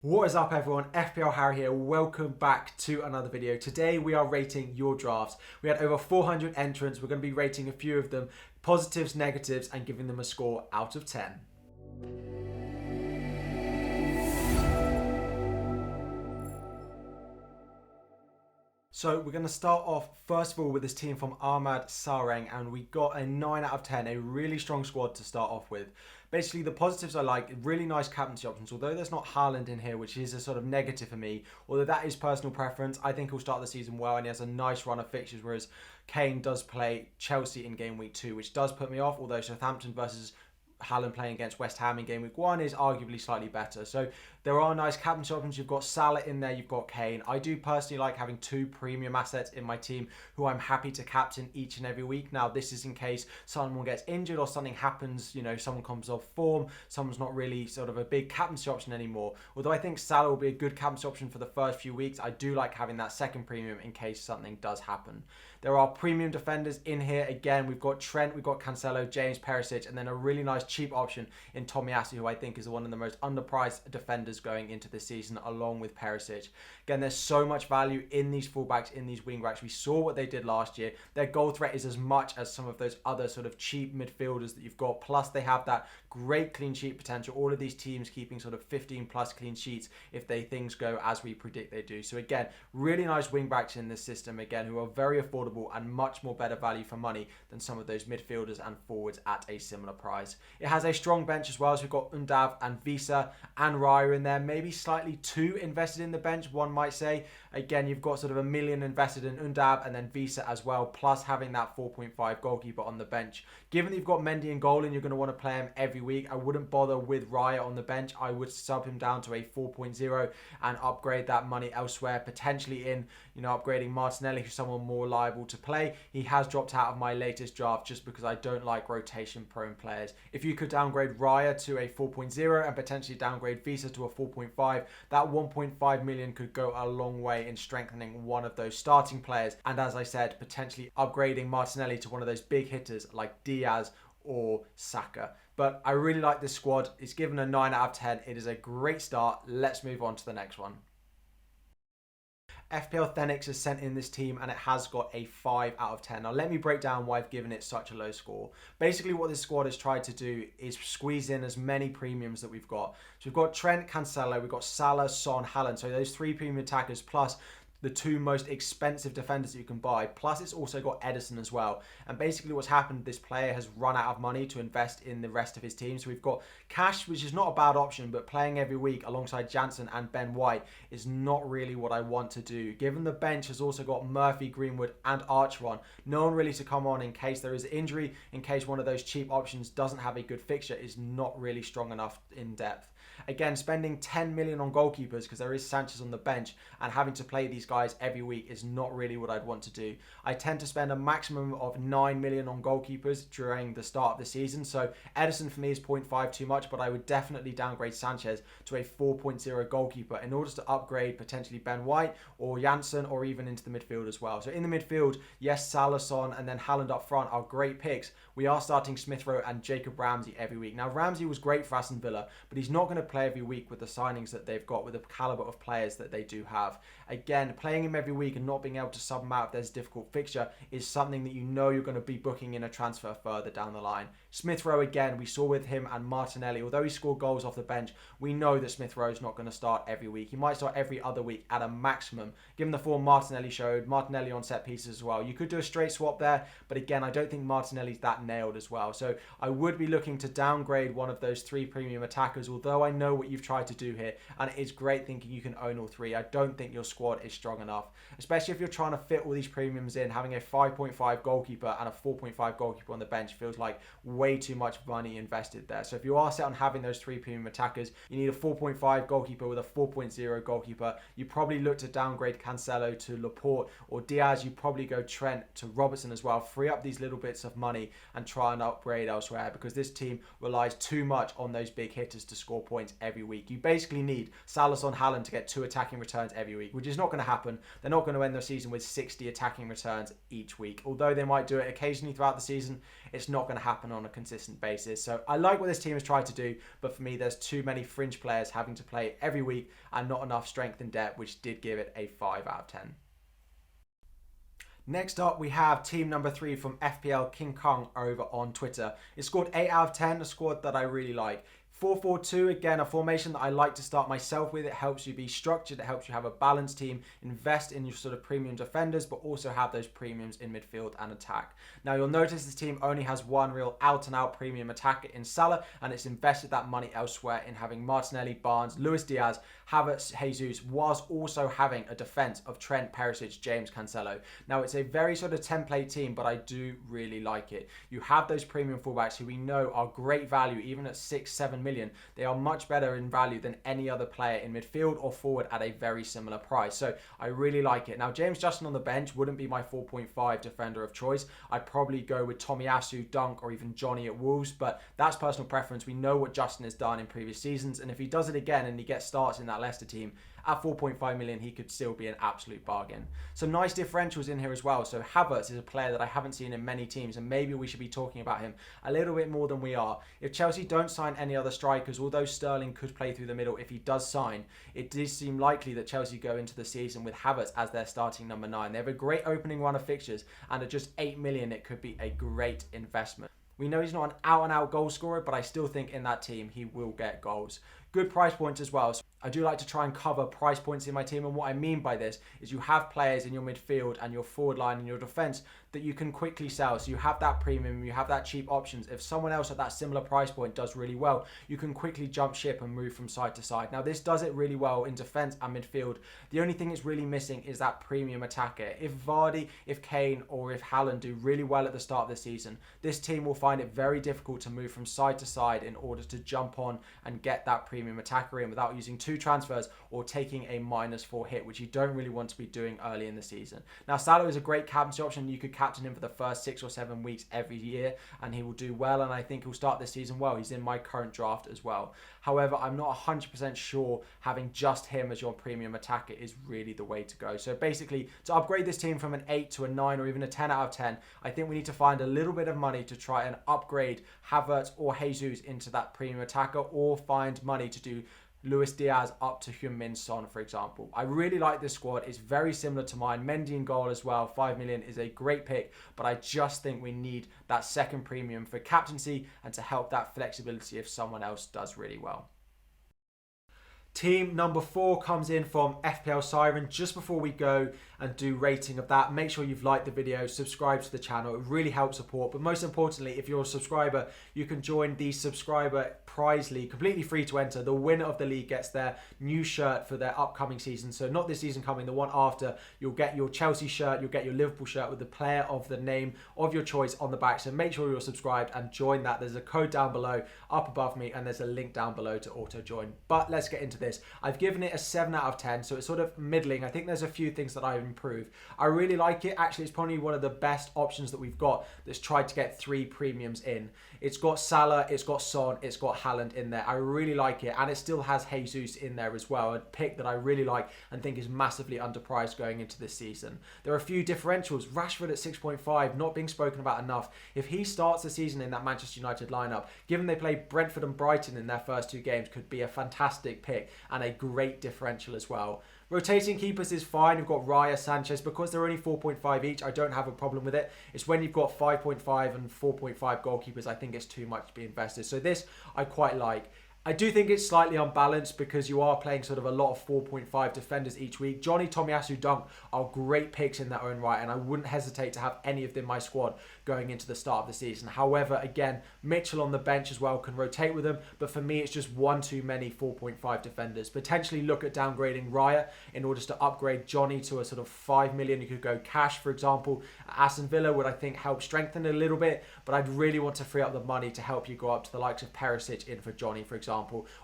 What is up everyone, FPL Harry here, welcome back to another video. Today we are rating your drafts. We had over 400 entrants, we're going to be rating a few of them, positives, negatives and giving them a score out of 10. So we're going to start off first of all with this team from Ahmad Sareng, and we got a 9 out of 10, a really strong squad to start off with. Basically the positives I like, really nice captaincy options, although there's not Haaland in here, which is a sort of negative for me, although that is personal preference. I think he'll start the season well and he has a nice run of fixtures, whereas Kane does play Chelsea in game week 2, which does put me off, although Southampton versus Haaland playing against West Ham in game week 1 is arguably slightly better. So there are nice captaincy options. You've got Salah in there, you've got Kane. I do personally like having 2 premium assets in my team who I'm happy to captain each and every week. Now this is in case someone gets injured or something happens, you know, someone comes off form, someone's not really sort of a big captaincy option anymore. Although I think Salah will be a good captaincy option for the first few weeks, I do like having that second premium in case something does happen. There are premium defenders in here. Again, we've got Trent, we've got Cancelo, James, Perisic, and then a really nice cheap option in Tomiyasu, who I think is one of the most underpriced defenders going into this season, along with Perisic. Again, there's so much value in these fullbacks, in these wingbacks. We saw what they did last year. Their goal threat is as much as some of those other sort of cheap midfielders that you've got. Plus, they have that great clean sheet potential. All of these teams keeping sort of 15 plus clean sheets if things go as we predict they do. So again, really nice wingbacks in this system, again, who are very affordable and much more better value for money than some of those midfielders and forwards at a similar price. It has a strong bench as well, so we've got Undav and Visa and Raya in there, maybe slightly too invested in the bench, one might say. Again, you've got sort of $1 million invested in Undav and then Visa as well, plus having that 4.5 goalkeeper on the bench. Given that you've got Mendy and goal and you're going to want to play him every week, I wouldn't bother with Raya on the bench. I would sub him down to a 4.0 and upgrade that money elsewhere, potentially in, you know, upgrading Martinelli, who's someone more liable to play. He has dropped out of my latest draft just because I don't like rotation prone players. If you could downgrade Raya to a 4.0 and potentially downgrade Visa to a 4.5, that 1.5 million could go a long way in strengthening one of those starting players, and as I said, potentially upgrading Martinelli to one of those big hitters like Diaz or Saka. But I really like this squad. It's given a 9 out of 10. It is a great start. Let's move on to the next one. FPL Thenix has sent in this team and it has got a 5 out of 10. Now let me break down why I've given it such a low score. Basically what this squad has tried to do is squeeze in as many premiums that we've got. So we've got Trent, Cancelo, we've got Salah, Son, Haaland. So those 3 premium attackers plus the 2 most expensive defenders that you can buy, plus it's also got Edison as well. And basically what's happened, this player has run out of money to invest in the rest of his team. So we've got cash, which is not a bad option, but playing every week alongside Jansen and Ben White is not really what I want to do. Given the bench has also got Murphy, Greenwood and Archer on, no one really to come on in case there is injury, in case one of those cheap options doesn't have a good fixture, is not really strong enough in depth. Again, spending 10 million on goalkeepers because there is Sanchez on the bench and having to play these guys every week is not really what I'd want to do. I tend to spend a maximum of 9 million on goalkeepers during the start of the season. So Edison for me is 0.5 too much, but I would definitely downgrade Sanchez to a 4.0 goalkeeper in order to upgrade potentially Ben White or Jansen or even into the midfield as well. So in the midfield, yes, Salah, Son and then Haaland up front are great picks. We are starting Smith Rowe and Jacob Ramsey every week. Now Ramsey was great for Aston Villa, but he's not going to play every week with the signings that they've got, with the caliber of players that they do have. Again, playing him every week and not being able to sub him out if there's a difficult fixture is something that you know you're going to be booking in a transfer further down the line. Smith Rowe, again, we saw with him and Martinelli, although he scored goals off the bench, we know that Smith Rowe is not going to start every week. He might start every other week at a maximum, given the form Martinelli showed. Martinelli on set pieces as well. You could do a straight swap there, but again, I don't think Martinelli's that nailed as well. So I would be looking to downgrade one of those 3 premium attackers, although I know what you've tried to do here, and it is great thinking you can own all 3. I don't think your squad is strong enough, especially if you're trying to fit all these premiums in. Having a 5.5 goalkeeper and a 4.5 goalkeeper on the bench feels like way too much money invested there. So if you are set on having those 3 premium attackers, you need a 4.5 goalkeeper with a 4.0 goalkeeper. You probably look to downgrade Cancelo to Laporte, or Diaz, you probably go Trent to Robertson as well. Free up these little bits of money and try and upgrade elsewhere, because this team relies too much on those big hitters to score points. points every week. You basically need Salah on Haaland to get 2 attacking returns every week, which is not going to happen. They're not going to end their season with 60 attacking returns each week. Although they might do it occasionally throughout the season, it's not going to happen on a consistent basis. So I like what this team has tried to do, but for me, there's too many fringe players having to play every week and not enough strength and depth, which did give it a 5 out of 10. Next up, we have team number 3 from FPL King Kong over on Twitter. It scored 8 out of 10, a squad that I really like. 4-4-2, again, a formation that I like to start myself with. It helps you be structured. It helps you have a balanced team, invest in your sort of premium defenders, but also have those premiums in midfield and attack. Now, you'll notice this team only has one real out-and-out premium attacker in Salah, and it's invested that money elsewhere in having Martinelli, Barnes, Luis Diaz, Havertz, Jesus, whilst also having a defense of Trent, Perisic, James, Cancelo. Now, it's a very sort of template team, but I do really like it. You have those premium fullbacks who we know are great value, even at 6-7 million. They are much better in value than any other player in midfield or forward at a very similar price. So I really like it. Now, James Justin on the bench wouldn't be my 4.5 defender of choice. I'd probably go with Tomiyasu, Dunk, or even Johnny at Wolves, but that's personal preference. We know what Justin has done in previous seasons, and if he does it again and he gets starts in that Leicester team, at 4.5 million, he could still be an absolute bargain. Some nice differentials in here as well. So Havertz is a player that I haven't seen in many teams, and maybe we should be talking about him a little bit more than we are. If Chelsea don't sign any other strikers, although Sterling could play through the middle if he does sign, it does seem likely that Chelsea go into the season with Havertz as their starting number 9. They have a great opening run of fixtures, and at just 8 million, it could be a great investment. We know he's not an out-and-out goal scorer, but I still think in that team he will get goals. Good price points as well. So I do like to try and cover price points in my team, and what I mean by this is you have players in your midfield and your forward line and your defence that you can quickly sell. So you have that premium, you have that cheap options. If someone else at that similar price point does really well, you can quickly jump ship and move from side to side. Now, this does it really well in defence and midfield. The only thing it's really missing is that premium attacker. If Vardy, if Kane, or if Haaland do really well at the start of the season, this team will find it very difficult to move from side to side in order to jump on and get that premium attacker in without using 2 transfers or taking a -4 hit, which you don't really want to be doing early in the season. Now, Salah is a great captaincy option. You could captain him for the first 6 or 7 weeks every year, and he will do well, and I think he'll start this season well. He's in my current draft as well. However, I'm not 100% sure having just him as your premium attacker is really the way to go. So basically, to upgrade this team from an 8 to a 9 or even a 10 out of 10, I think we need to find a little bit of money to try and upgrade Havertz or Jesus into that premium attacker, or find money to do Luis Diaz up to Heung-min Son, for example. I really like this squad. It's very similar to mine. Mendy in goal as well. 5 million is a great pick, but I just think we need that second premium for captaincy and to help that flexibility if someone else does really well. Team number 4 comes in from FPL Siren. Just before we go and do rating of that, make sure you've liked the video, subscribe to the channel. It really helps support. But most importantly, if you're a subscriber, you can join the subscriber prize league, completely free to enter. The winner of the league gets their new shirt for their upcoming season. So not this season coming, the one after. You'll get your Chelsea shirt, you'll get your Liverpool shirt with the player of the name of your choice on the back. So make sure you're subscribed and join that. There's a code down below, up above me, and there's a link down below to auto join. But let's get into this. I've given it a 7 out of 10, so it's sort of middling. I think there's a few things that I've improved. I really like it. Actually, it's probably one of the best options that we've got that's tried to get 3 premiums in. It's got Salah, it's got Son, it's got Haaland in there. I really like it, and it still has Jesus in there as well, a pick that I really like and think is massively underpriced going into this season. There are a few differentials. Rashford at 6.5, not being spoken about enough. If he starts the season in that Manchester United lineup, given they play Brentford and Brighton in their first 2 games, could be a fantastic pick and a great differential as well. Rotating keepers is fine. We've got Raya, Sanchez. Because they're only 4.5 each, I don't have a problem with it. It's when you've got 5.5 and 4.5 goalkeepers, I think it's too much to be invested. So this I quite like. I do think it's slightly unbalanced because you are playing sort of a lot of 4.5 defenders each week. Johnny, Tomiyasu, Dunk are great picks in their own right, and I wouldn't hesitate to have any of them in my squad going into the start of the season. However, again, Mitchell on the bench as well can rotate with them, but for me, it's just one too many 4.5 defenders. Potentially look at downgrading Raya in order to upgrade Johnny to a sort of 5 million. You could go cash, for example. Aston Villa would, I think, help strengthen it a little bit, but I'd really want to free up the money to help you go up to the likes of Perisic in for Johnny, for example,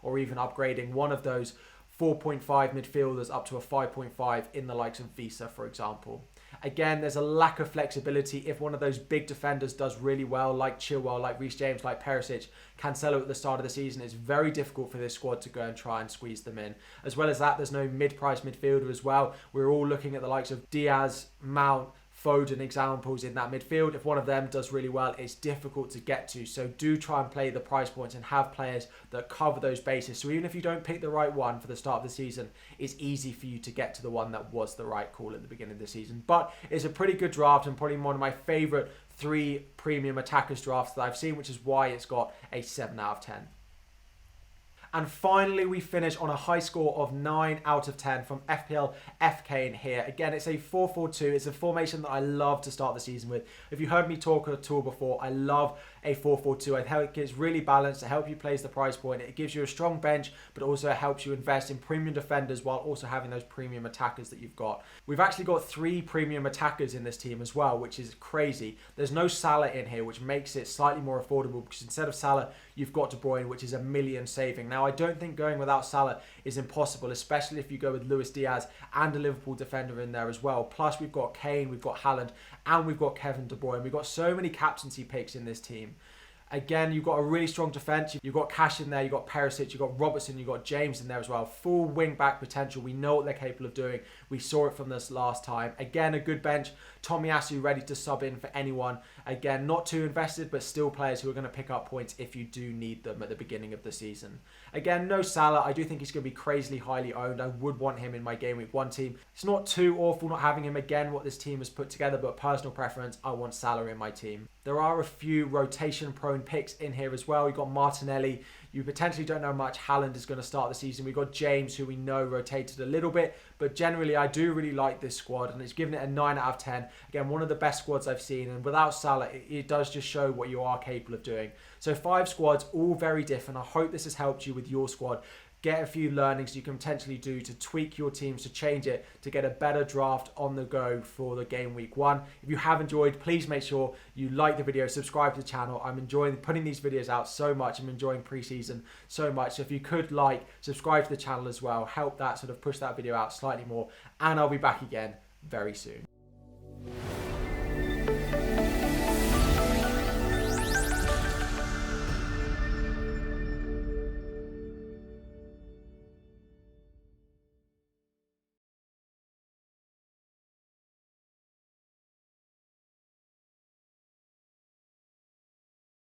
or even upgrading one of those 4.5 midfielders up to a 5.5 in the likes of Visa, for example. Again, there's a lack of flexibility. If one of those big defenders does really well, like Chilwell, like Reece James, like Perisic, Cancelo at the start of the season, it's very difficult for this squad to go and try and squeeze them in. As well as that, there's no mid-price midfielder as well. We're all looking at the likes of Diaz, Mount, Foden examples in that midfield. If one of them does really well, it's difficult to get to. So do try and play the price points and have players that cover those bases. So even if you don't pick the right one for the start of the season, it's easy for you to get to the one that was the right call at the beginning of the season. But it's a pretty good draft and probably one of my favourite 3 premium attackers drafts that I've seen, which is why it's got a 7 out of 10. And finally, we finish on a high score of 9 out of 10 from FPL FK in here. Again, it's a 4-4-2. It's a formation that I love to start the season with. If you heard me talk at all before, I love a 4-4-2. I think it's really balanced. It helps you place the price point. It gives you a strong bench, but also it helps you invest in premium defenders while also having those premium attackers that you've got. We've actually got 3 premium attackers in this team as well, which is crazy. There's no Salah in here, which makes it slightly more affordable because instead of Salah, you've got De Bruyne, which is $1 million saving. Now, I don't think going without Salah is impossible, especially if you go with Luis Diaz and a Liverpool defender in there as well. Plus, we've got Kane, we've got Haaland, and we've got Kevin De Bruyne. We've got so many captaincy picks in this team. Again, you've got a really strong defence. You've got Cash in there, you've got Perisic, you've got Robertson, you've got James in there as well. Full wing-back potential. We know what they're capable of doing. We saw it from this last time. Again, a good bench. Tomiyasu ready to sub in for anyone. Again, not too invested, but still players who are going to pick up points if you do need them at the beginning of the season. Again, no Salah. I do think he's going to be crazily highly owned. I would want him in my Game Week 1 team. It's not too awful not having him again, what this team has put together, but personal preference, I want Salah in my team. There are a few rotation-prone picks in here as well. We've got Martinelli. You potentially don't know how much Haaland is going to start the season. We've got James, who we know rotated a little bit, but generally I do really like this squad, and it's given it a 9 out of 10. Again, one of the best squads I've seen, and without Salah, it does just show what you are capable of doing. So 5 squads, all very different. I hope this has helped you with your squad. Get a few learnings you can potentially do to tweak your teams, to change it, to get a better draft on the go for the Game Week 1. If you have enjoyed, please make sure you like the video, subscribe to the channel. I'm enjoying putting these videos out so much. I'm enjoying preseason so much. So if you could subscribe to the channel as well, help that sort of push that video out slightly more. And I'll be back again very soon.